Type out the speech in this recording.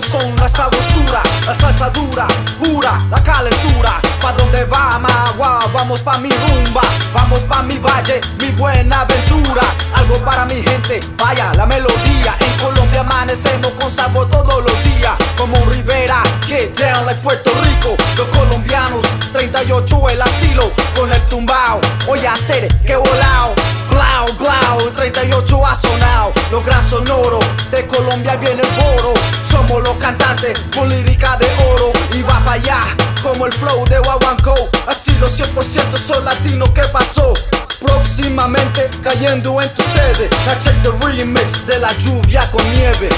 son la sabrosura, la salsa dura, pura, la calentura. ¿Pa' dónde va, Magua? Vamos pa' mi rumba, vamos pa' mi valle, mi buena aventura. Algo para mi gente, vaya la melodía. En Colombia amanecemos con sabor todos los días, como un Rivera, get down like Puerto Rico. Los colombianos, 38 el asilo, con el tumbao. Oye, hacer que volao, blau, blau, el 38 ha sonado. Los gran sonoros, de Colombia viene el foro. Somos los cantantes con lírica de oro. Y va para allá, como el flow de Guaguancó. Así los 100% son latinos, ¿qué pasó? Próximamente cayendo en tu sede. Now check the remix de la lluvia con nieve.